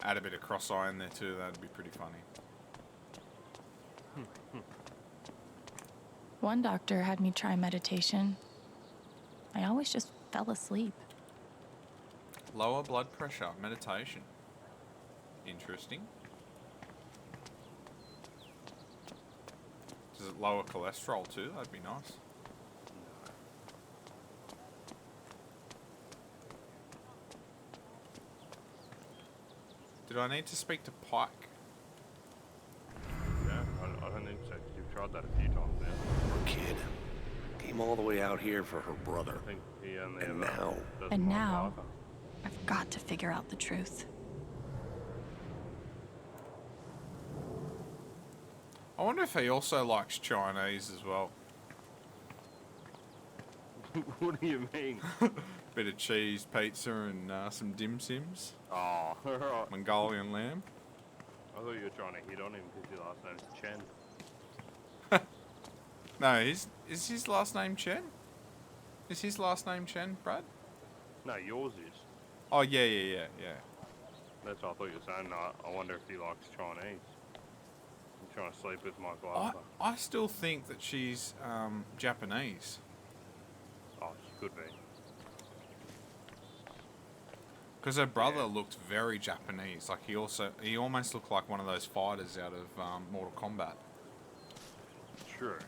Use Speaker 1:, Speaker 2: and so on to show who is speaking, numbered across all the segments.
Speaker 1: add a bit of cross-eye in there too. That'd be pretty funny.
Speaker 2: One doctor had me try meditation. I always just fell asleep.
Speaker 1: Lower blood pressure, meditation. Interesting. Does it lower cholesterol too? That'd be nice. Did I need to speak to Pike?
Speaker 3: Yeah, I don't think so. You've tried that a few times now.
Speaker 4: Poor kid. Came all the way out here for her brother.
Speaker 3: I think he only
Speaker 4: And
Speaker 3: ever
Speaker 4: now-
Speaker 3: does
Speaker 2: And
Speaker 3: my
Speaker 2: now,
Speaker 3: father.
Speaker 2: I've got to figure out the truth.
Speaker 1: I wonder if he also likes Chinese as well.
Speaker 3: What do you mean?
Speaker 1: Bit of cheese, pizza, and some dim sims.
Speaker 3: Oh, right.
Speaker 1: Mongolian lamb.
Speaker 3: I thought you were trying to hit on him because your last name's Chen.
Speaker 1: No, is his last name Chen? Is his last name Chen, Brad?
Speaker 3: No, yours is.
Speaker 1: Oh, yeah.
Speaker 3: That's what I thought you were saying. I wonder if he likes Chinese. I'm trying to sleep with my father.
Speaker 1: I still think that she's Japanese.
Speaker 3: Oh, she could be.
Speaker 1: Because her brother looked very Japanese. Like he almost looked like one of those fighters out of Mortal Kombat.
Speaker 3: True.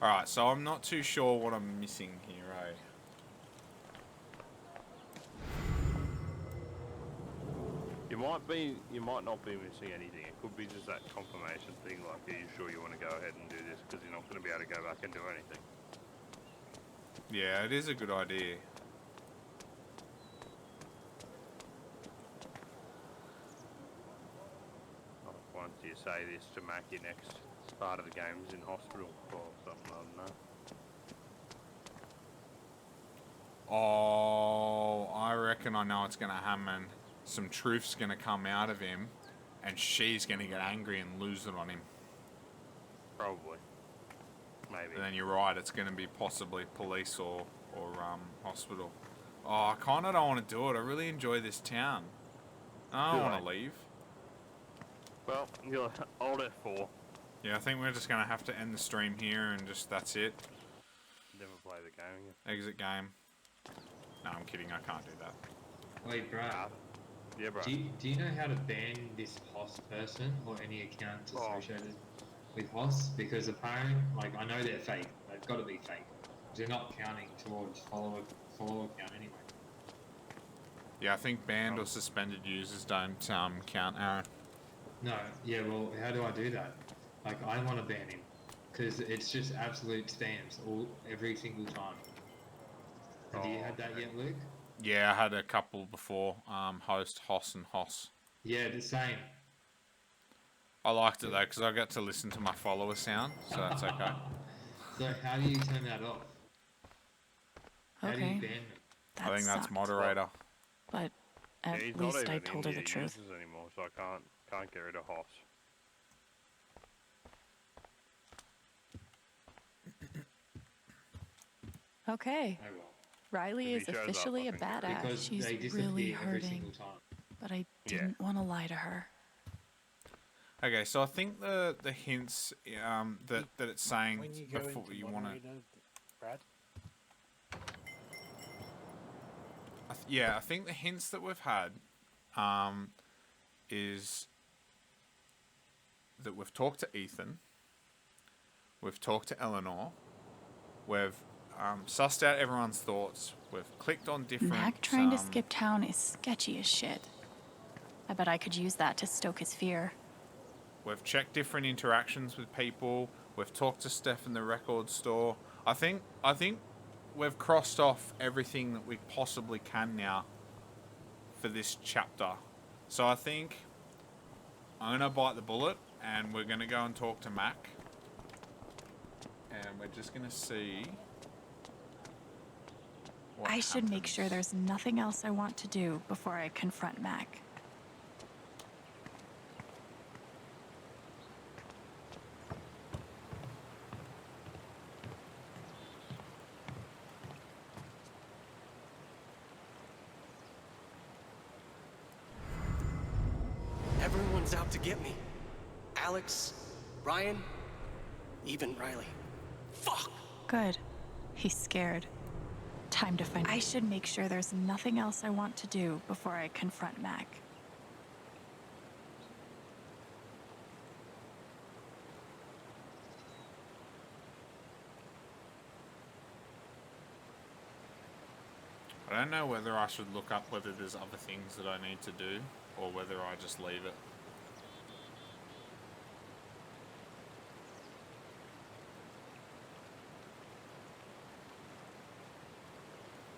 Speaker 1: Alright, so I'm not too sure what I'm missing here, eh?
Speaker 3: You might not be missing anything. It could be just that confirmation thing, like, are you sure you want to go ahead and do this? Because you're not going to be able to go back and do anything.
Speaker 1: Yeah, it is a good idea.
Speaker 3: Like, once you say this to Mac, your next part of the game's in hospital or something, I don't know.
Speaker 1: Oh, I reckon I know what's going to happen. Some truth's going to come out of him, and she's going to get angry and lose it on him.
Speaker 3: Probably. Maybe.
Speaker 1: And then you're right, it's going to be possibly police or hospital. Oh, I kind of don't want to do it. I really enjoy this town. I don't want to leave.
Speaker 3: Well, you're old F4.
Speaker 1: Yeah, I think we're just going to have to end the stream here and just, that's it.
Speaker 3: Never play the game.
Speaker 1: Exit game. No, I'm kidding, I can't do that.
Speaker 5: Wait, Brad.
Speaker 3: Yeah, bro.
Speaker 5: Do you know how to ban this Hoss person or any accounts associated with Hoss? Because apparently, like, I know they're fake. They've got to be fake. They're not counting towards follower count anyway.
Speaker 1: Yeah, I think banned or suspended users don't count, Aaron.
Speaker 5: No, yeah, well, how do I do that? Like, I want to ban him. Because it's just absolute spams every single time. Have you had that yet, Luke?
Speaker 1: Yeah, I had a couple before. Host, Hoss, and Hoss.
Speaker 5: Yeah, the same.
Speaker 1: I liked it though because I got to listen to my follower sound, so that's okay.
Speaker 5: So how do you turn that off? How do you
Speaker 2: Okay,
Speaker 5: ban them?
Speaker 1: I think that's
Speaker 2: sucked.
Speaker 1: moderator.
Speaker 2: But at
Speaker 3: He's not
Speaker 2: least
Speaker 3: even
Speaker 2: I
Speaker 3: in
Speaker 2: told her
Speaker 3: your
Speaker 2: the truth.
Speaker 3: users anymore, so I can't get rid of Hoss.
Speaker 2: Okay,
Speaker 5: Oh well.
Speaker 2: Riley
Speaker 3: If
Speaker 2: is
Speaker 3: he shows up,
Speaker 2: officially
Speaker 3: I
Speaker 2: a
Speaker 3: think you're
Speaker 2: badass.
Speaker 5: Because
Speaker 2: She's
Speaker 5: they disappear
Speaker 2: really
Speaker 5: every
Speaker 2: hurting,
Speaker 5: single time.
Speaker 2: but I
Speaker 3: Yeah.
Speaker 2: didn't want to lie to her.
Speaker 1: Okay, so I think the hints that it's saying
Speaker 6: When you go
Speaker 1: before
Speaker 6: into
Speaker 1: you want to.
Speaker 6: moderator, Brad,
Speaker 1: Yeah, I think the hints that we've had is that we've talked to Ethan, we've talked to Eleanor, we've sussed out everyone's thoughts, we've clicked on different...
Speaker 2: Mac trying to skip town is sketchy as shit. I bet I could use that to stoke his fear.
Speaker 1: We've checked different interactions with people, we've talked to Steph in the record store. I think we've crossed off everything that we possibly can now for this chapter. So I think I'm going to bite the bullet and we're going to go and talk to Mac. And we're just going to see what
Speaker 2: I should make
Speaker 1: happens.
Speaker 2: sure there's nothing else I want to do before I confront Mac.
Speaker 4: Everyone's out to get me. Alex, Ryan, even Riley. Fuck!
Speaker 2: Good. He's scared. Time to find. I should make sure there's nothing else I want to do before I confront Mac.
Speaker 1: I don't know whether I should look up whether there's other things that I need to do, or whether I just leave it.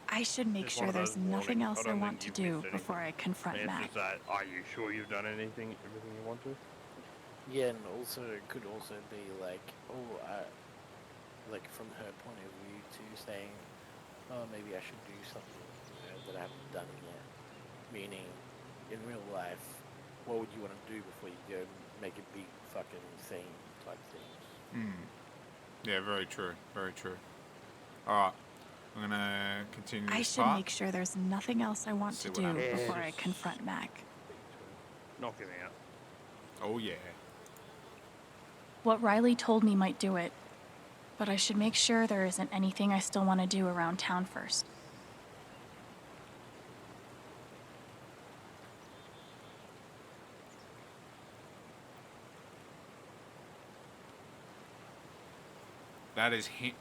Speaker 2: I should make
Speaker 3: Just one
Speaker 2: sure
Speaker 3: of
Speaker 2: there's
Speaker 3: those
Speaker 2: nothing
Speaker 3: warnings.
Speaker 2: else
Speaker 3: I
Speaker 2: I
Speaker 3: don't
Speaker 2: want
Speaker 3: think
Speaker 2: to
Speaker 3: you've
Speaker 2: do
Speaker 3: missed
Speaker 2: before I
Speaker 3: anything.
Speaker 2: confront
Speaker 3: The
Speaker 2: Mac.
Speaker 3: answer's that, are you sure you've done everything you want to?
Speaker 6: Yeah, and also it could also be like, like from her point of view too, saying, oh, maybe I should do something that I haven't done yet. Meaning, in real life, what would you want to do before you go make a big fucking thing type thing?
Speaker 1: Yeah, very true. Very true. Alright. I'm gonna continue
Speaker 2: I
Speaker 1: this
Speaker 2: should
Speaker 1: part.
Speaker 2: make sure there's nothing else I want
Speaker 1: See
Speaker 2: to
Speaker 1: what
Speaker 2: do
Speaker 1: happens.
Speaker 2: before I
Speaker 3: Just
Speaker 2: confront Mac.
Speaker 3: Knock him out.
Speaker 1: Oh, yeah.
Speaker 2: What Riley told me might do it, but I should make sure there isn't anything I still want to do around town first.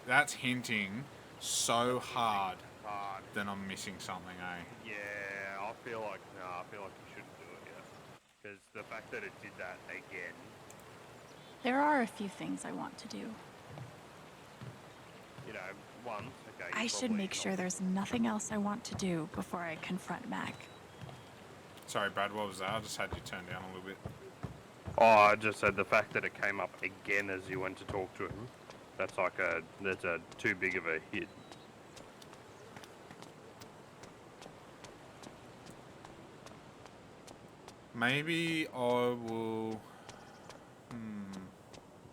Speaker 1: That's hinting so hard
Speaker 3: Hard.
Speaker 1: that I'm missing something, eh?
Speaker 3: Yeah, I feel like you shouldn't do it yet. Because the fact that it did that again,
Speaker 2: There are a few things I want to do.
Speaker 3: you know, once, okay.
Speaker 2: I
Speaker 3: you're
Speaker 2: should
Speaker 3: probably
Speaker 2: make sure
Speaker 3: not-
Speaker 2: there's nothing else I want to do before I confront Mac.
Speaker 1: Sorry, Brad, what was that? I just had you turn down a little bit.
Speaker 3: Oh, I just said the fact that it came up again as you went to talk to him. That's too big of a hit.
Speaker 1: Maybe I will...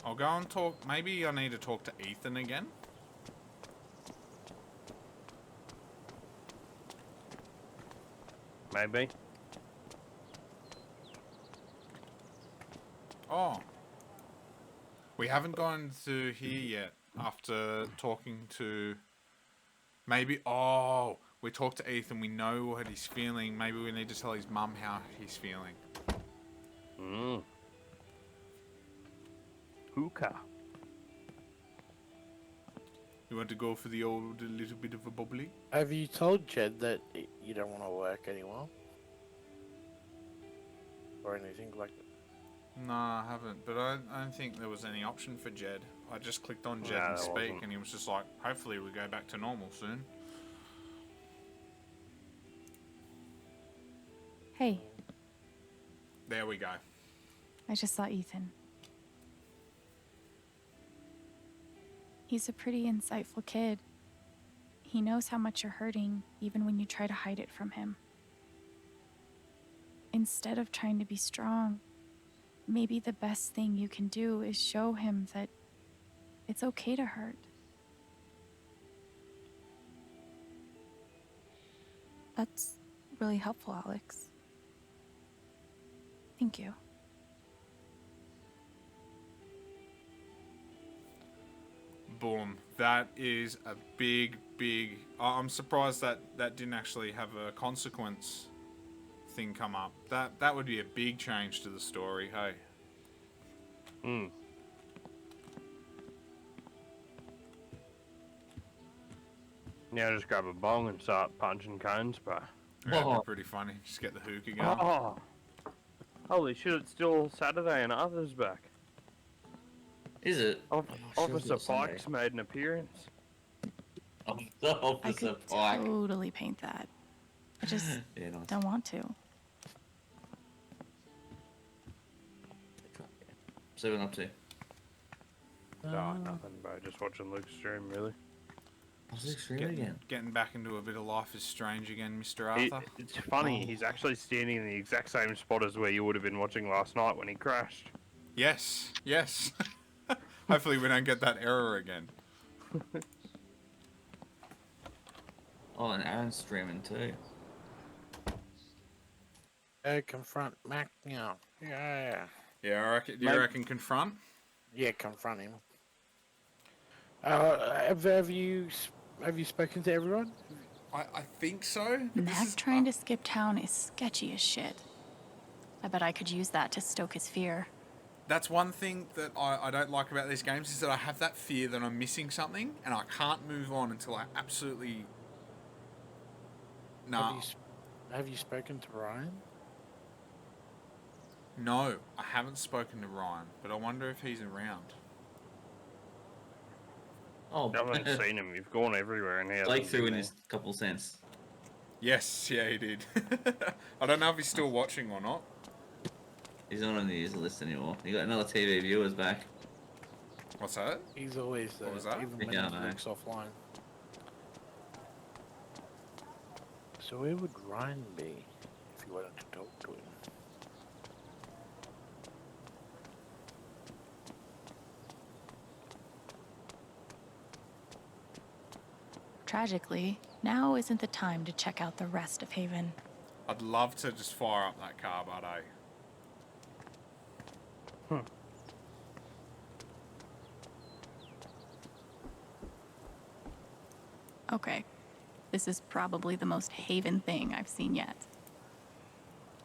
Speaker 1: I'll go and talk... Maybe I need to talk to Ethan again.
Speaker 3: Maybe.
Speaker 1: Oh. We haven't gone to here yet after talking to... Maybe... Oh, we talked to Ethan. We know what he's feeling. Maybe we need to tell his mum how he's feeling.
Speaker 3: Hookah.
Speaker 1: You want to go for the old little bit of a bubbly?
Speaker 6: Have you told Jed that you don't want to work anymore? Or anything like that?
Speaker 1: No, I haven't. But I don't think there was any option for Jed. I just clicked on Jed
Speaker 3: No,
Speaker 1: and
Speaker 3: there
Speaker 1: speak,
Speaker 3: wasn't.
Speaker 1: and he was just like, hopefully we go back to normal soon.
Speaker 2: Hey,
Speaker 1: There we go.
Speaker 2: I just saw Ethan. He's a pretty insightful kid. He knows how much you're hurting, even when you try to hide it from him. Instead of trying to be strong, maybe the best thing you can do is show him that it's okay to hurt. That's really helpful, Alex. Thank you.
Speaker 1: Boom. That is a big... I'm surprised that didn't actually have a consequence thing come up. That would be a big change to the story, hey?
Speaker 3: Now just grab a bong and start punching cones, bro.
Speaker 1: That'd be pretty funny. Just get the hookah going.
Speaker 3: Oh. Holy shit, it's still Saturday and Arthur's back.
Speaker 7: Is it?
Speaker 3: Officer Pike's made an appearance.
Speaker 7: The
Speaker 2: I
Speaker 7: Officer
Speaker 2: could
Speaker 7: Pike.
Speaker 2: totally paint that. I just
Speaker 7: Yeah, nice.
Speaker 2: don't want to.
Speaker 7: So what up to?
Speaker 3: Oh, nothing, bro. Just watching Luke's stream, really.
Speaker 7: I was streaming again.
Speaker 1: Getting back into a bit of Life is Strange again, Mr.
Speaker 3: It-
Speaker 1: Arthur.
Speaker 3: it's funny, he's actually standing in the exact same spot as where you would have been watching last night when he crashed.
Speaker 1: Yes. Hopefully we don't get that error again.
Speaker 7: Oh, and Aaron's streaming too.
Speaker 6: Confront Mac now. Yeah.
Speaker 1: Yeah, I reckon. Do you
Speaker 6: Maybe-
Speaker 1: reckon confront?
Speaker 6: Yeah, confront him. Have you spoken to everyone?
Speaker 1: I think so.
Speaker 2: Mac trying to skip town is sketchy as shit. I bet I could use that to stoke his fear.
Speaker 1: That's one thing that I don't like about these games is that I have that fear that I'm missing something and I can't move on until I absolutely. Nah.
Speaker 6: Have you spoken to Ryan?
Speaker 1: No, I haven't spoken to Ryan, but I wonder if he's around.
Speaker 7: Oh,
Speaker 3: I haven't seen him. You've gone everywhere and he hasn't
Speaker 7: Blake threw
Speaker 3: been
Speaker 7: in
Speaker 3: there.
Speaker 7: his couple cents.
Speaker 1: Yes, yeah, he did. I don't know if he's still watching or not.
Speaker 7: He's not on the user list anymore. You got another TV viewers back.
Speaker 1: What's that?
Speaker 6: He's always there,
Speaker 1: What was that?
Speaker 6: even when
Speaker 7: Yeah, I
Speaker 6: he
Speaker 7: know.
Speaker 6: looks offline. So where would Ryan be if you wanted to talk to him?
Speaker 2: Tragically, now isn't the time to check out the rest of Haven.
Speaker 1: I'd love to just fire up that car, but
Speaker 2: Okay, this is probably the most Haven thing I've seen yet.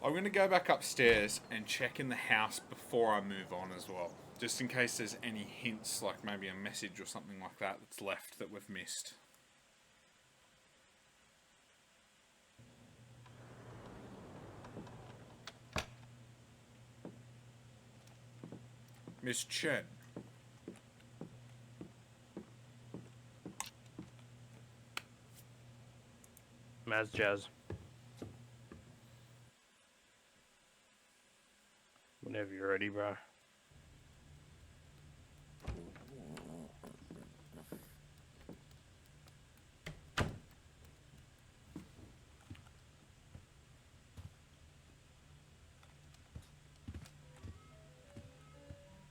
Speaker 1: I'm going to go back upstairs and check in the house before I move on as well. Just in case there's any hints, like maybe a message or something like that that's left that we've missed. Miss Chen.
Speaker 3: Maz Jazz. Whenever you're ready, bro.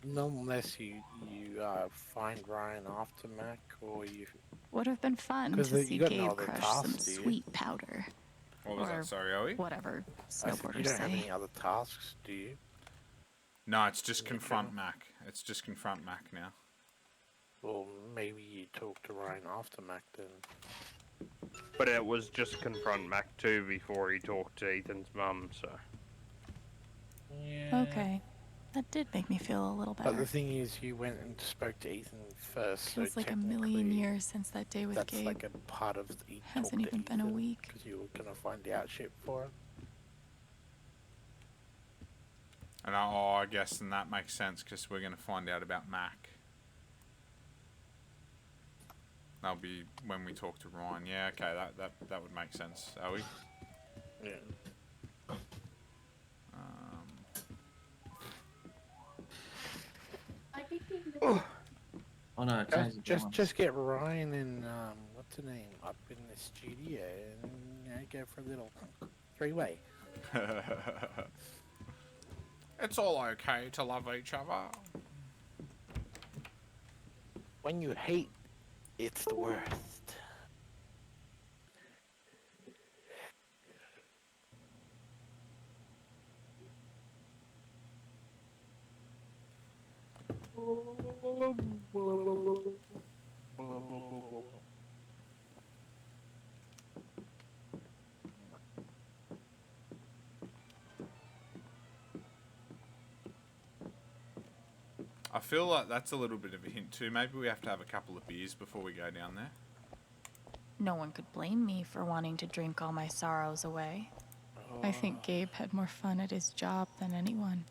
Speaker 6: Not unless you find Ryan after Mac, or you.
Speaker 2: Would have been fun
Speaker 6: 'Cause
Speaker 2: to
Speaker 6: you
Speaker 2: see
Speaker 6: got
Speaker 2: Gabe
Speaker 6: no other
Speaker 2: crush some
Speaker 6: tasks, do you?
Speaker 2: sweet powder.
Speaker 1: What was
Speaker 2: Or
Speaker 1: that? Sorry, Owie?
Speaker 2: whatever
Speaker 6: I said
Speaker 2: snowboarders
Speaker 6: you don't have
Speaker 2: say.
Speaker 6: any other tasks, do you?
Speaker 1: No, it's just
Speaker 6: Okay.
Speaker 1: confront Mac. It's just confront Mac now.
Speaker 6: Well, maybe you talk to Ryan after Mac then.
Speaker 3: But it was just confront Mac 2 before he talked to Ethan's mum, so.
Speaker 6: Yeah.
Speaker 2: Okay, that did make me feel a little
Speaker 6: But the
Speaker 2: better.
Speaker 6: thing is, you went and spoke to Ethan first.
Speaker 2: Feels
Speaker 6: so
Speaker 2: like a million
Speaker 6: technically
Speaker 2: years since that day with
Speaker 6: That's
Speaker 2: Gabe.
Speaker 6: like a part of the
Speaker 2: Hasn't even been a week.
Speaker 6: because you were gonna find out shit for him.
Speaker 1: And I guess then that makes sense because we're going to find out about Mac. That'll be when we talk to Ryan. Yeah, okay, that would make sense. Are we?
Speaker 6: Yeah.
Speaker 7: Oh no, change the balance.
Speaker 6: Just get Ryan and what's her name up in the studio and go for a little three-way.
Speaker 1: It's all okay to love each other.
Speaker 6: When you hate, it's the worst.
Speaker 1: I feel like that's a little bit of a hint too. Maybe we have to have a couple of beers before we go down there.
Speaker 2: No one could blame me for wanting to drink all my sorrows away. I think Gabe had more fun at his job than anyone.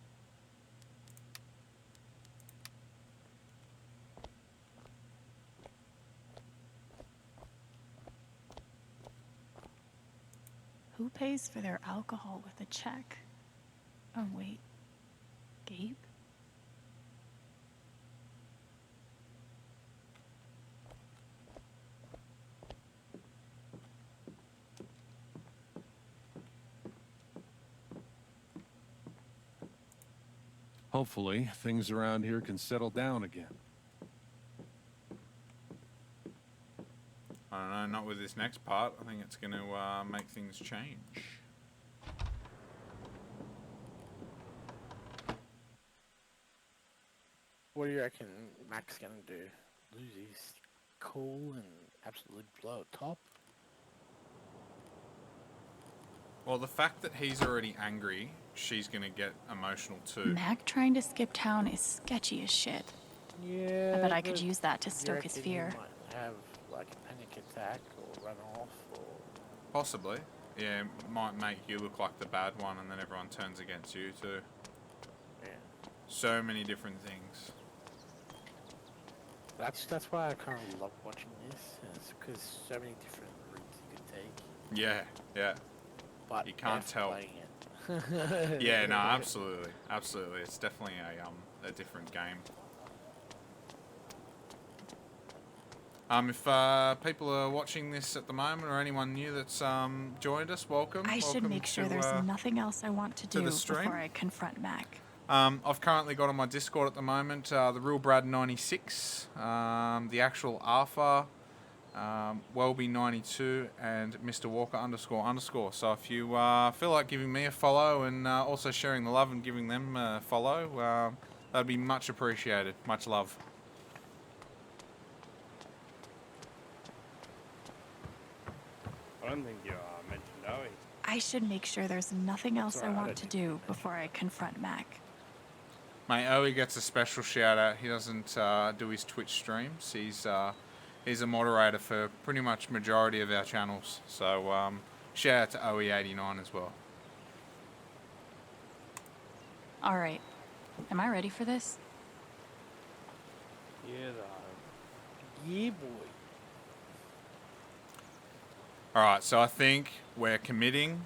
Speaker 2: Who pays for their alcohol with a check? Oh, wait. Gabe?
Speaker 8: Hopefully, things around here can settle down again.
Speaker 1: I don't know, not with this next part. I think it's going to make things change.
Speaker 6: what do you reckon Mac's gonna do? Lose his cool and absolutely blow it top?
Speaker 1: Well, the fact that he's already angry, she's gonna get emotional too.
Speaker 2: Mac trying to skip town is sketchy as shit.
Speaker 6: Yeah.
Speaker 2: I bet I could
Speaker 6: but
Speaker 2: use that to
Speaker 6: you
Speaker 2: stoke his
Speaker 6: reckon he
Speaker 2: fear.
Speaker 6: might have like a panic attack or run off or.
Speaker 1: Possibly. Yeah, might make you look like the bad one, and then everyone turns against you too.
Speaker 6: Yeah.
Speaker 1: So many different things.
Speaker 6: That's why I kind of love watching this, because so many different routes you could take.
Speaker 1: Yeah, yeah.
Speaker 6: But
Speaker 1: You can't
Speaker 6: F
Speaker 1: tell.
Speaker 6: playing it.
Speaker 1: Yeah, no, absolutely, absolutely. It's definitely a different game. If people are watching this at the moment, or anyone new that's joined us, welcome.
Speaker 2: I should
Speaker 1: Welcome
Speaker 2: make sure
Speaker 1: to,
Speaker 2: there's nothing else I want to
Speaker 1: to
Speaker 2: do
Speaker 1: the stream.
Speaker 2: before I confront Mac.
Speaker 1: I've currently got on my Discord at the moment the Real Brad 96, the actual Alpha, Welby 92, and Mr. Walker __. So if you feel like giving me a follow and also sharing the love and giving them a follow, that'd be much appreciated. Much love.
Speaker 3: I don't think you mentioned Owie.
Speaker 2: I should make sure there's nothing else I
Speaker 3: alright, I
Speaker 2: want to
Speaker 3: didn't
Speaker 2: do before I confront Mac.
Speaker 1: Mate, Owie gets a special shout out. He doesn't do his Twitch streams. He's a moderator for pretty much majority of our channels. So shout out to Owie89 as well.
Speaker 2: All right. Am I ready for this?
Speaker 3: Yeah,
Speaker 6: Yeah, boy.
Speaker 1: Alright, so I think we're committing.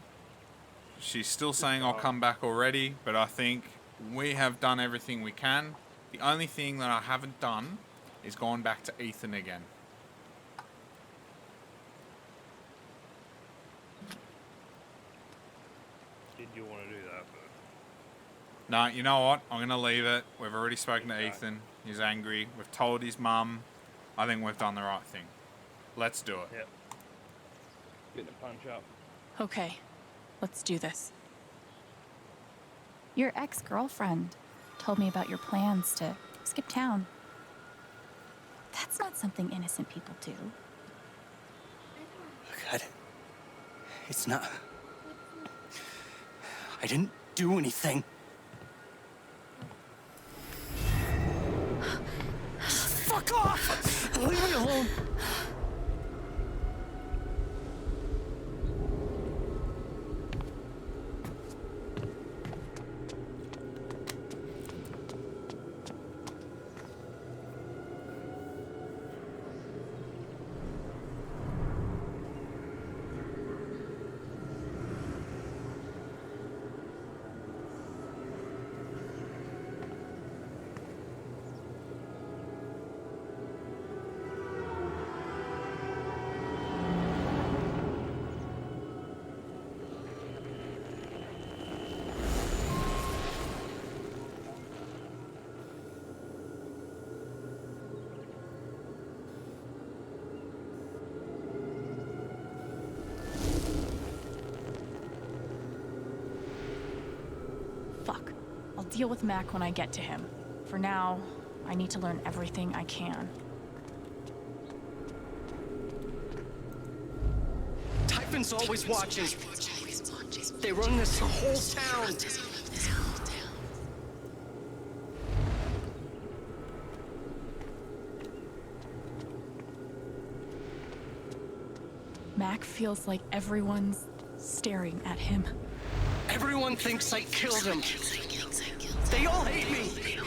Speaker 1: She's still saying I'll come back already, but I think we have done everything we can. The only thing that I haven't done is gone back to Ethan again.
Speaker 3: Did you want to do that first?
Speaker 1: No, you know what? I'm going to leave it. We've already spoken to Ethan. He's angry. We've told his mum. I think we've done the right thing. Let's do it.
Speaker 3: Yep. Getting a punch up.
Speaker 2: Okay, let's do this. Your ex-girlfriend told me about your plans to skip town. That's not something innocent people do.
Speaker 4: God. It's not. I didn't do anything. Fuck off! Leave me alone!
Speaker 2: Fuck. I'll deal with Mac when I get to him. For now, I need to learn everything I can.
Speaker 4: Typhon's always watching. They run this whole town.
Speaker 2: Mac feels like everyone's staring at him.
Speaker 4: Everyone thinks I killed him. They all hate me.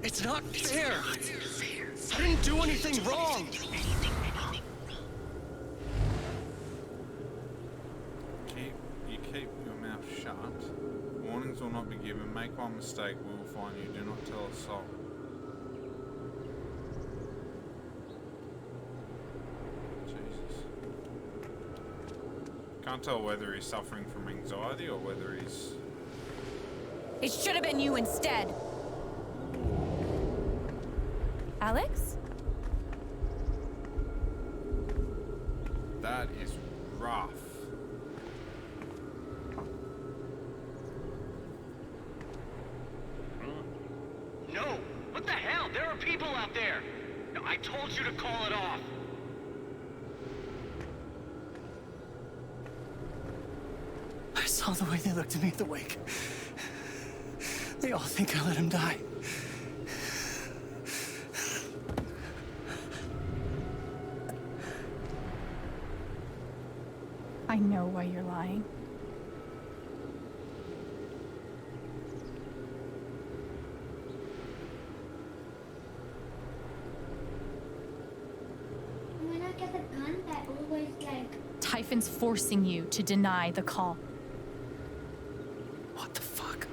Speaker 4: It's not fair. I didn't do anything wrong.
Speaker 1: You keep your mouth shut. Warnings will not be given. Make one mistake, we will find you. Do not tell a soul. Jesus. Can't tell whether he's suffering from anxiety or whether he's...
Speaker 9: It should have been you instead. Alex?
Speaker 1: That is rough.
Speaker 4: No! What the hell? There are people out there! No, I told you to call it off!
Speaker 10: I saw the way they looked at me at the wake. They all think I let him die.
Speaker 2: I know why you're lying.
Speaker 11: When I get the gun that always like...
Speaker 2: Typhon's forcing you to deny the call.
Speaker 10: What the fuck?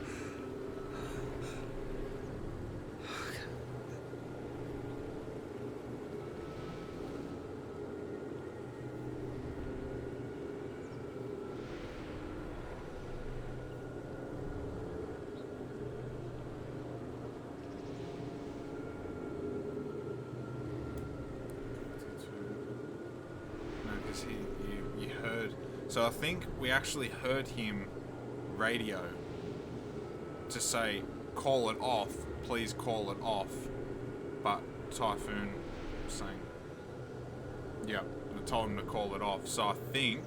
Speaker 1: No, because you heard. So I think we actually heard him radio to say, call it off, please call it off. But Typhoon was saying, yeah, I told him to call it off. So I think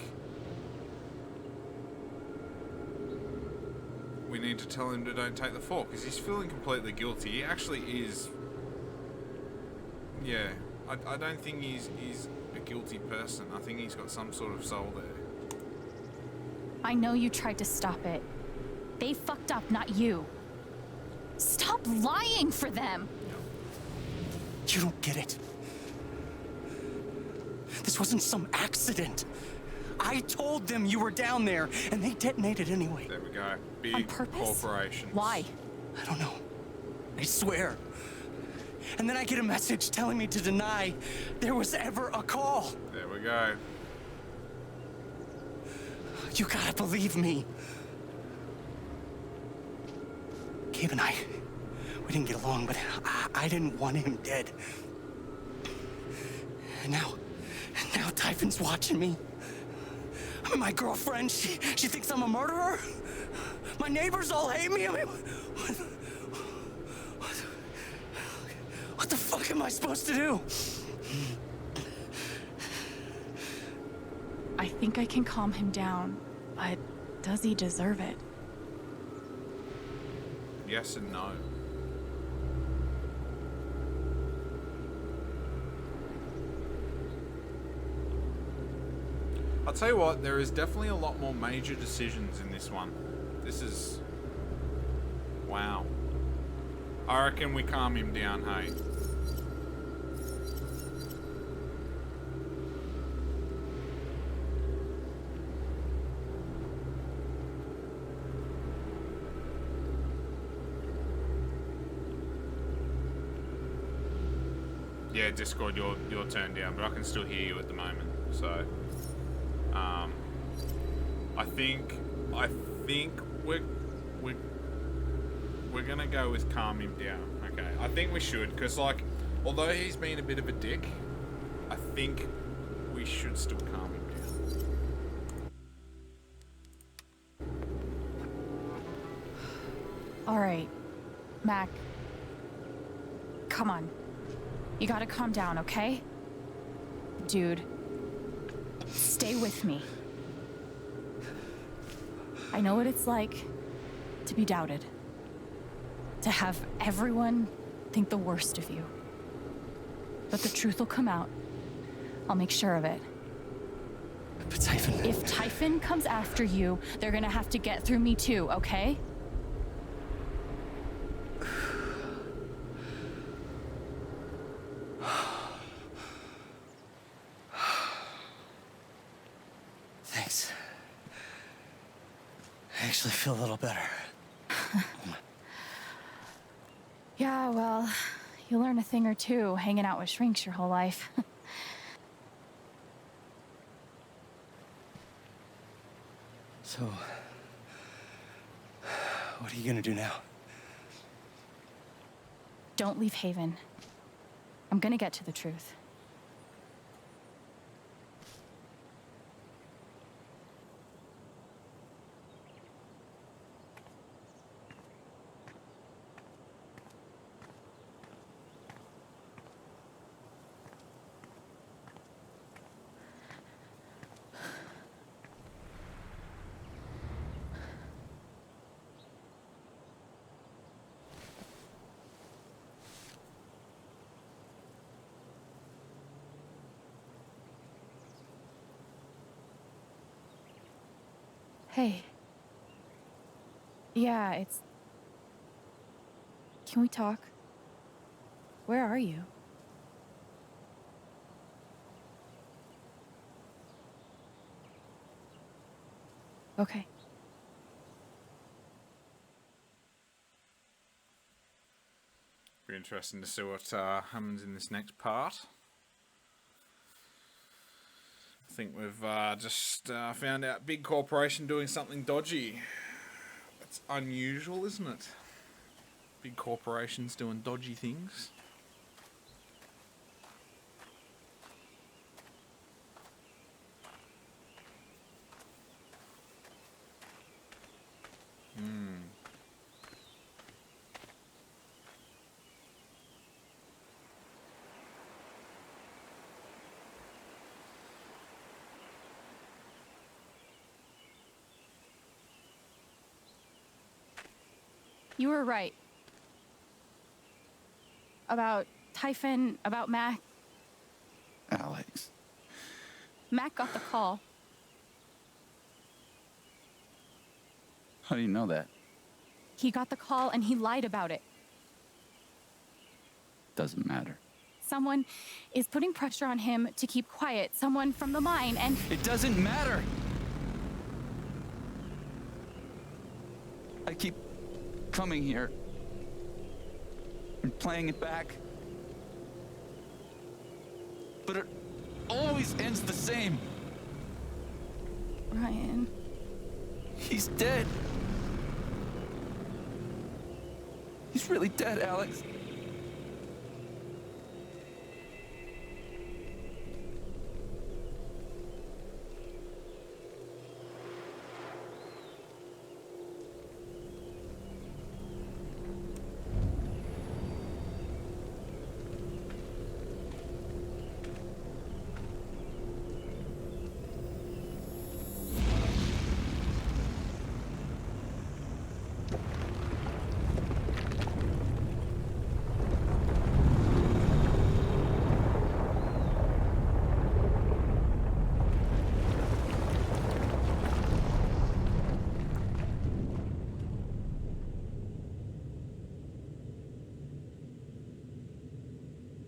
Speaker 1: we need to tell him to don't take the fall, because he's feeling completely guilty. He actually is. Yeah, I don't think he's a guilty person. I think he's got some sort of soul there.
Speaker 2: I know you tried to stop it. They fucked up, not you. Stop lying for them!
Speaker 10: You don't get it. This wasn't some accident. I told them you were down there, and they detonated anyway.
Speaker 1: There we go.
Speaker 2: On
Speaker 1: Big
Speaker 2: purpose?
Speaker 1: corporations.
Speaker 2: Why?
Speaker 10: I don't know. I swear. And then I get a message telling me to deny there was ever a call.
Speaker 1: There we go.
Speaker 10: You gotta believe me. Gabe and I, we didn't get along, but I didn't want him dead. And now Typhon's watching me. I mean, my girlfriend, she thinks I'm a murderer. My neighbors all hate me. I mean, what the fuck am I supposed to do?
Speaker 2: I think I can calm him down, but does he deserve it?
Speaker 1: Yes and no. I'll tell you what, there is definitely a lot more major decisions in this one. This is... wow. I reckon we calm him down, hey? Yeah, Discord, you're turned down, but I can still hear you at the moment. So, I think we're gonna go with calm him down. Okay, I think we should, because like, although he's been a bit of a dick, I think we should still calm him down.
Speaker 2: All right, Mac. Come on. You gotta calm down, okay? Dude, stay with me. I know what it's like to be doubted. To have everyone think the worst of you. But the truth will come out. I'll make sure of it.
Speaker 10: But Typhon...
Speaker 2: If Typhon comes after you, they're gonna have to get through me too, okay?
Speaker 10: Thanks. I actually feel a little better.
Speaker 2: Yeah, well, you learn a thing or two hanging out with shrinks your whole life.
Speaker 10: So, what are you gonna do now?
Speaker 2: Don't leave Haven. I'm gonna get to the truth. Hey. Yeah, it's... Can we talk? Where are you? Okay.
Speaker 1: Be interesting to see what happens in this next part. I think we've just found out big corporation doing something dodgy. That's unusual, isn't it? Big corporations doing dodgy things.
Speaker 2: You were right. About Typhon, about Mac.
Speaker 10: Alex.
Speaker 2: Mac got the call.
Speaker 10: How do you know that?
Speaker 2: He got the call and he lied about it.
Speaker 10: Doesn't matter.
Speaker 2: Someone is putting pressure on him to keep quiet. Someone from the mine, and...
Speaker 10: It doesn't matter! I keep coming here and playing it back. But it always ends the same.
Speaker 2: Ryan...
Speaker 10: He's dead. He's really dead, Alex.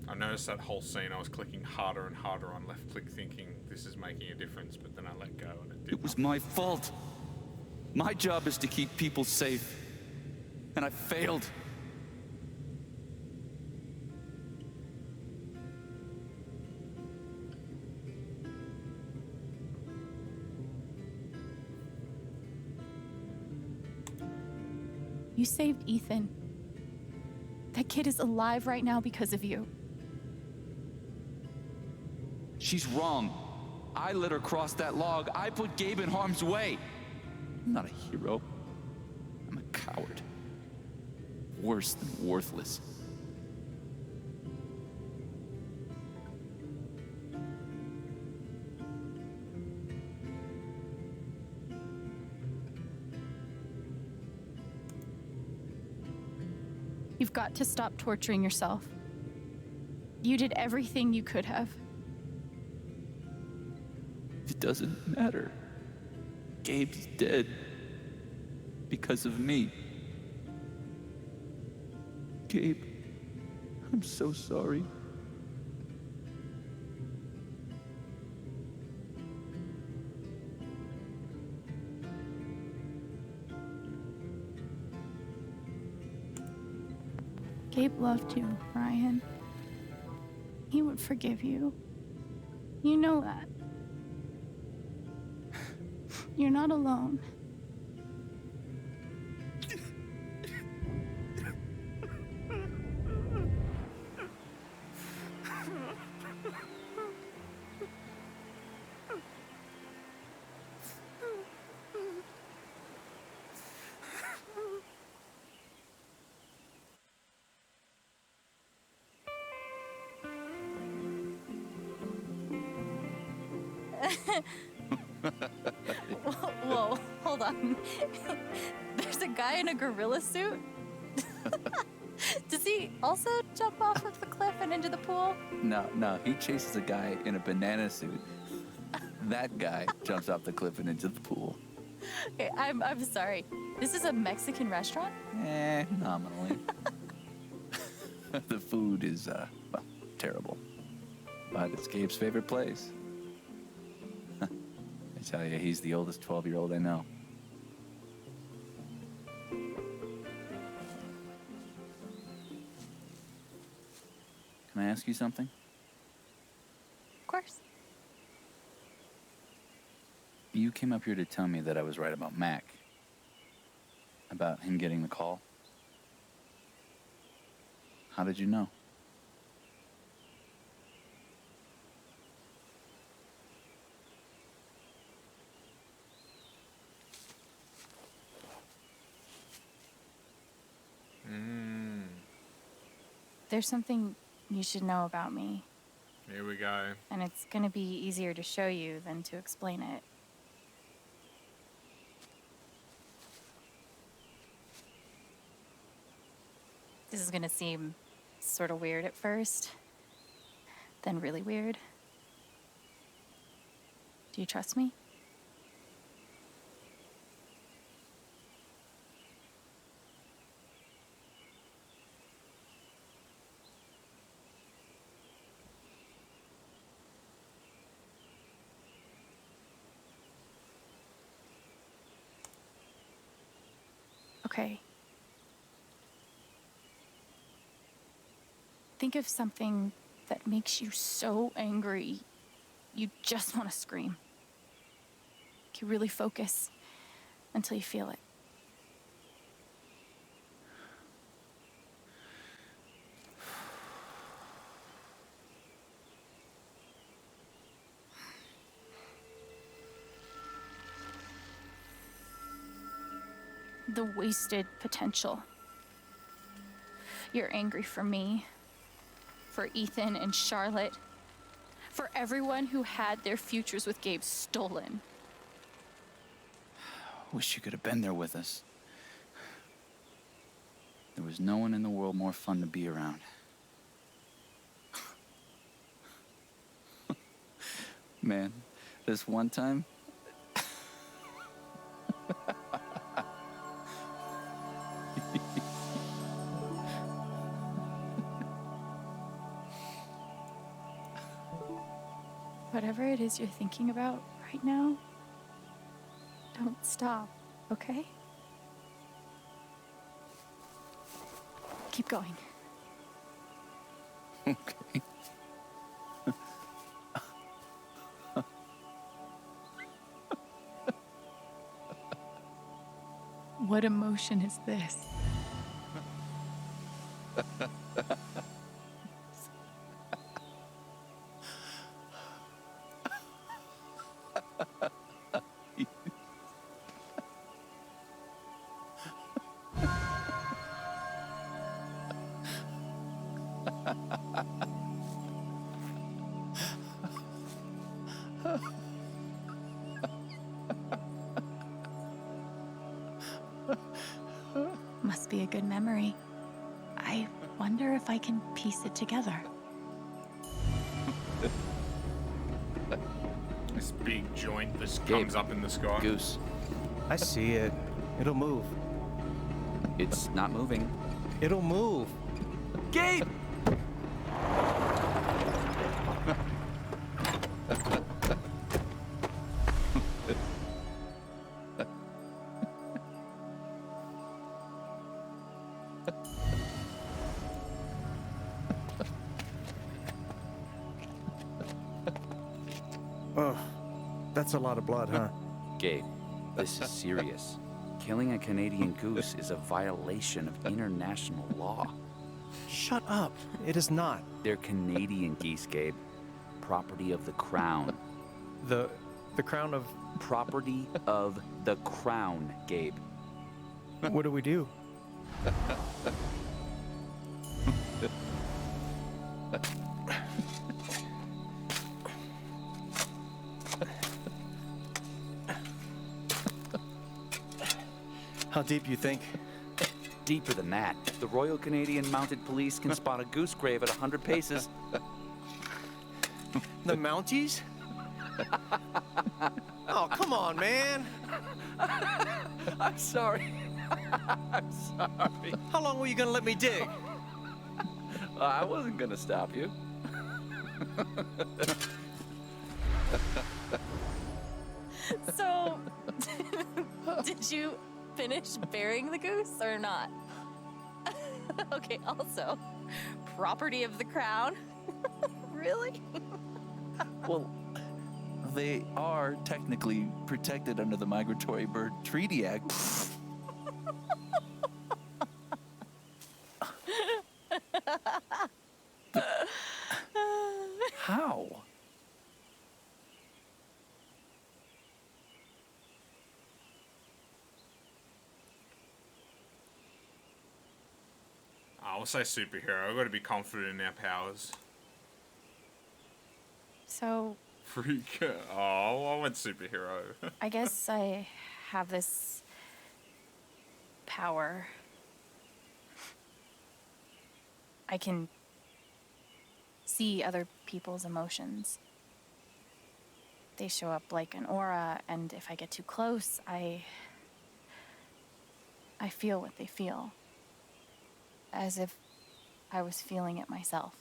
Speaker 1: I noticed that whole scene. I was clicking harder and harder on left click thinking this is making a difference, but then I let go and it didn't.
Speaker 10: It was my fault. My job is to keep people safe. And I failed.
Speaker 2: You saved Ethan. That kid is alive right now because of you.
Speaker 10: She's wrong. I let her cross that log. I put Gabe in harm's way. I'm not a hero. I'm a coward. Worse than worthless.
Speaker 2: You've got to stop torturing yourself. You did everything you could have.
Speaker 10: It doesn't matter. Gabe's dead. Because of me. Gabe, I'm so sorry.
Speaker 2: Gabe loved you, Ryan. He would forgive you. You know that. You're not alone. Whoa, hold on. There's a guy in a gorilla suit? Does he also jump off of the cliff and into the pool?
Speaker 10: No, he chases a guy in a banana suit. That guy jumps off the cliff and into the pool.
Speaker 2: Okay, I'm sorry. This is a Mexican restaurant?
Speaker 10: Nominally. The food is, well, terrible. But it's Gabe's favorite place. I tell you, he's the oldest 12-year-old I know. Can I ask you something?
Speaker 2: Of course.
Speaker 10: You came up here to tell me that I was right about Mac. About him getting the call. How did you know?
Speaker 2: There's something you should know about me,
Speaker 1: Here we go.
Speaker 2: and it's gonna be easier to show you than to explain it. This is gonna seem sort of weird at first, then really weird. Do you trust me? Okay. Think of something that makes you so angry you just want to scream. You really focus until you feel it. The wasted potential. You're angry for me, for Ethan and Charlotte, for everyone who had their futures with Gabe stolen.
Speaker 10: Wish you could have been there with us. There was no one in the world more fun to be around. Man, this one time...
Speaker 2: Whatever it is you're thinking about right now, don't stop, okay? Keep going.
Speaker 10: Okay.
Speaker 2: What emotion is this? Must be a good memory. I wonder if I can piece it together.
Speaker 1: This big joint that comes up in the sky.
Speaker 10: Goose.
Speaker 4: I see it. It'll move.
Speaker 10: It's not moving.
Speaker 4: It'll move.
Speaker 10: Gabe!
Speaker 4: Oh, that's a lot of blood, huh?
Speaker 12: Gabe, this is serious. Killing a Canadian goose is a violation of international law.
Speaker 4: Shut up. It is not.
Speaker 12: They're Canadian geese, Gabe. Property of the Crown.
Speaker 4: The crown of...
Speaker 12: Property of the Crown, Gabe.
Speaker 4: What do we do? How deep you think?
Speaker 12: Deeper than that. The Royal Canadian Mounted Police can spot a goose grave at 100 paces.
Speaker 4: The Mounties? Oh, come on, man.
Speaker 12: I'm sorry. I'm sorry.
Speaker 4: How long were you gonna let me dig?
Speaker 12: I wasn't gonna stop you.
Speaker 2: So, did you finish burying the goose or not? Okay, also, property of the crown? Really?
Speaker 10: Well, they are technically protected under the Migratory Bird Treaty Act. How?
Speaker 1: I'll say superhero. I've got to be confident in our powers.
Speaker 2: So,
Speaker 1: Freak. Oh, I went superhero.
Speaker 2: I guess I have this power. I can see other people's emotions. They show up like an aura, and if I get too close, I feel what they feel. As if I was feeling it myself.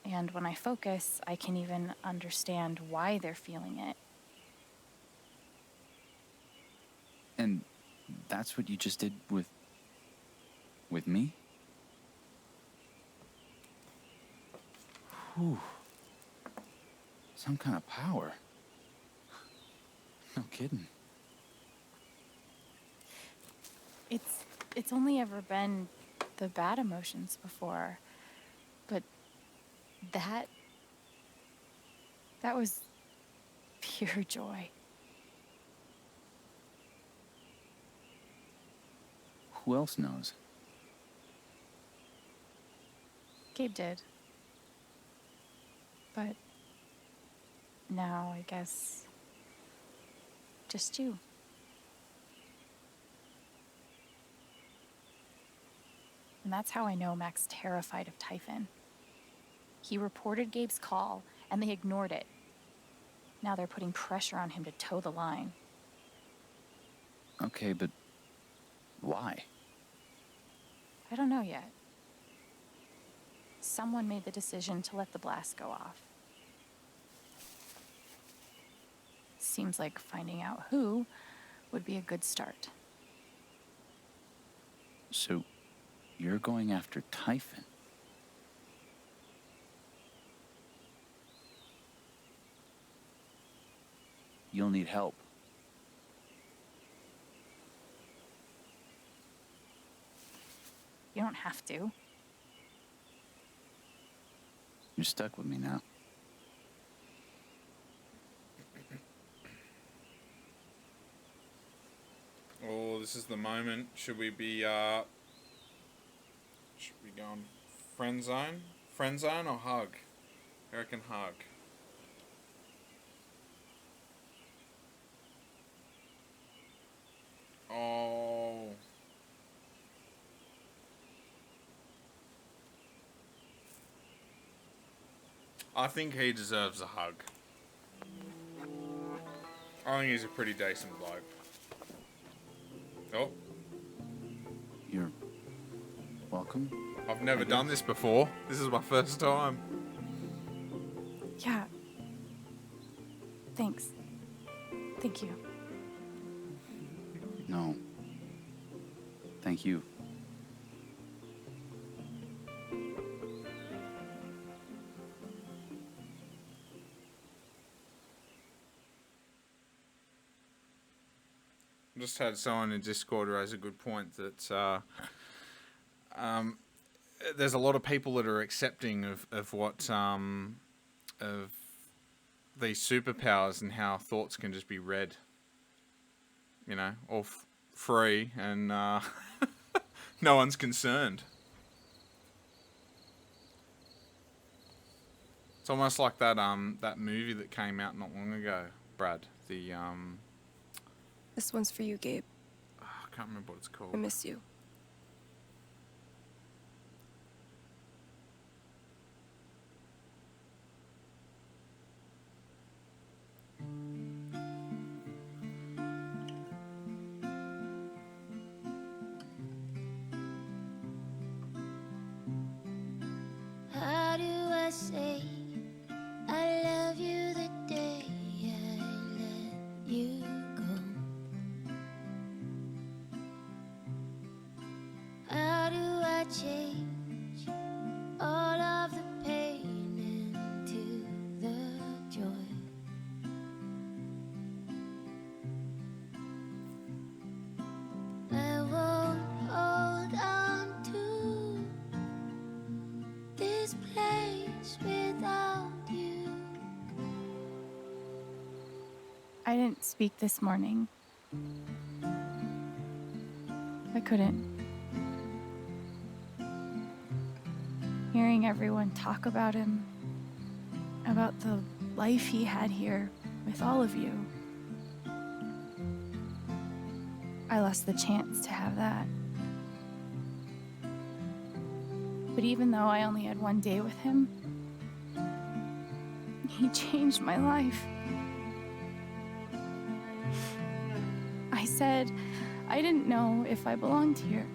Speaker 2: And when I focus, I can even understand why they're feeling it.
Speaker 12: And that's what you just did with me? Whew. Some kind of power. No kidding.
Speaker 2: It's only ever been the bad emotions before, but that was pure joy.
Speaker 12: Who else knows?
Speaker 2: Gabe did. But now I guess just you. And that's how I know Mac's terrified of Typhon. He reported Gabe's call, and they ignored it. Now they're putting pressure on him to toe the line.
Speaker 12: Okay, but why?
Speaker 2: I don't know yet. Someone made the decision to let the blast go off. Seems like finding out who would be a good start.
Speaker 12: So, you're going after Typhon? You'll need help.
Speaker 2: You don't have to.
Speaker 12: You're stuck with me now.
Speaker 1: Oh, this is the moment. Should we be going friend zone? Friend zone or hug? I reckon hug. Oh. I think he deserves a hug. I think he's a pretty decent bloke. Oh.
Speaker 12: You're welcome.
Speaker 1: I've never done this before. This is my first time.
Speaker 2: Yeah. Thanks. Thank you.
Speaker 12: No. Thank you.
Speaker 1: Just had someone in Discord raise a good point that there's a lot of people that are accepting of what of these superpowers and how thoughts can just be read, you know, all free, and no one's concerned. It's almost like that that movie that came out not long ago, Brad. The
Speaker 13: This one's for you, Gabe.
Speaker 1: I can't remember what it's called.
Speaker 13: I miss you.
Speaker 11: How do I say I love you the day I let you go? How do I change all of the pain into the joy? I won't hold on to this place without you.
Speaker 2: I didn't speak this morning. I couldn't. Hearing everyone talk about him, about the life he had here with all of you, I lost the chance to have that. But even though I only had one day with him, he changed my life. I said I didn't know if I belonged here.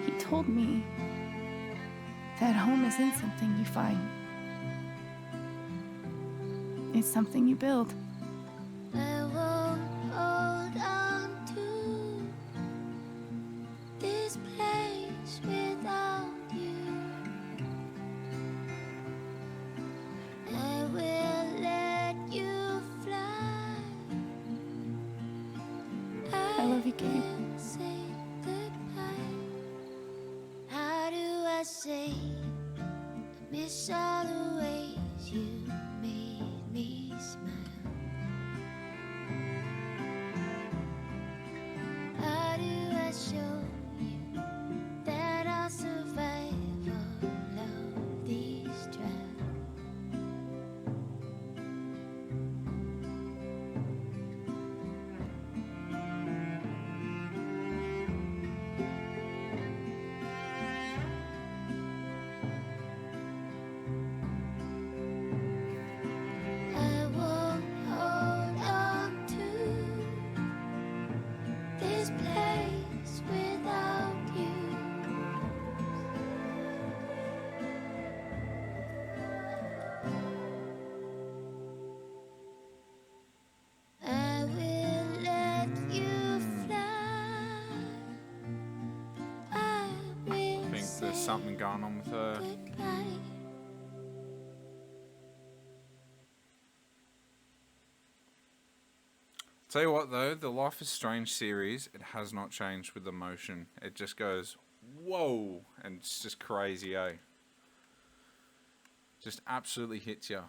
Speaker 2: He told me that home isn't something you find. It's something you build.
Speaker 11: I won't hold on to this place without you. I will let you fly.
Speaker 2: I love you, Gabe.
Speaker 11: will say goodbye. How do I say I miss all the ways you made me smile? How do I show you that I'll survive all of these trials? I won't hold on to this place without you. I will let you fly. I will
Speaker 1: I think there's something going on with her.
Speaker 11: goodbye.
Speaker 1: Tell you what though, the Life is Strange series, it has not changed with emotion. It just goes, whoa, and it's just crazy, eh? Just absolutely hits you.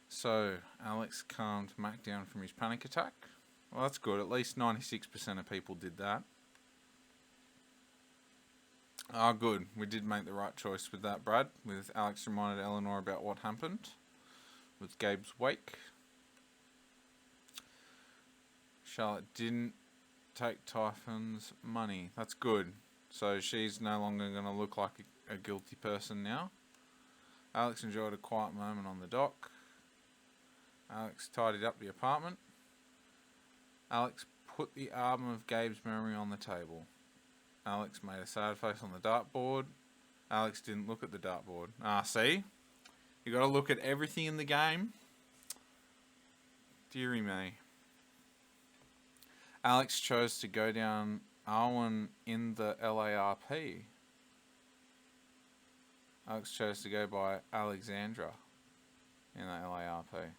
Speaker 1: So, Alex calmed Mac down from his panic attack. Well, that's good. At least 96% of people did that. Ah, good. We did make the right choice with that, Brad. With Alex reminded Eleanor about what happened with Gabe's wake. Charlotte didn't take Typhon's money. That's good. So she's no longer going to look like a guilty person now. Alex enjoyed a quiet moment on the dock. Alex tidied up the apartment. Alex put the album of Gabe's memory on the table. Alex made a sad face on the dartboard. Alex didn't look at the dartboard. Ah, see? You got to look at everything in the game. Dearie me. Alex chose to go down Arwen in the LARP. Alex chose to go by Alexandra in the LARP.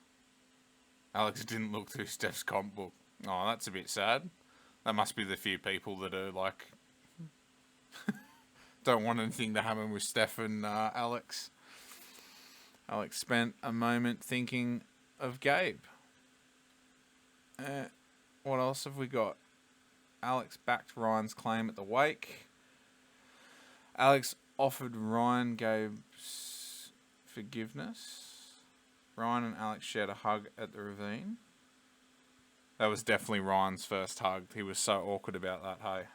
Speaker 1: Alex didn't look through Steph's comp book. Oh, that's a bit sad. That must be the few people that are like... don't want anything to happen with Steph and Alex. Alex spent a moment thinking of Gabe. What else have we got? Alex backed Ryan's claim at the wake. Alex offered Ryan Gabe's forgiveness. Ryan and Alex shared a hug at the ravine. That was definitely Ryan's first hug. He was so awkward about that, hey?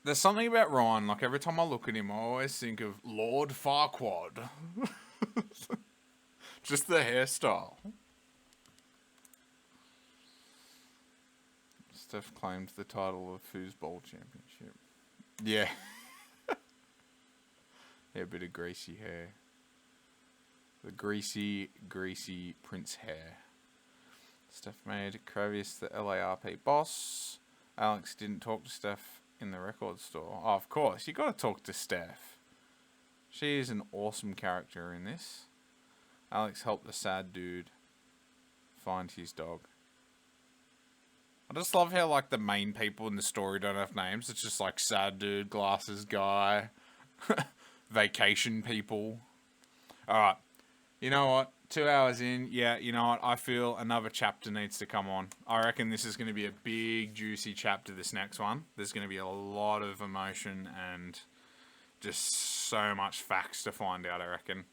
Speaker 1: There's something about Ryan, like every time I look at him, I always think of Lord Farquaad. Just the hairstyle. Steph claimed the title of Foosball Championship. Yeah. Yeah, a bit of greasy hair. The greasy Prince hair. Steph made Kravius the LARP boss. Alex didn't talk to Steph in the record store. Oh, of course, you got to talk to Steph. She is an awesome character in this. Alex helped the sad dude find his dog. I just love how, like, the main people in the story don't have names. It's just like sad dude, glasses guy, vacation people. Alright. You know what? 2 hours in, yeah, you know what? I feel another chapter needs to come on. I reckon this is going to be a big, juicy chapter, this next one. There's going to be a lot of emotion and just so much facts to find out, I reckon.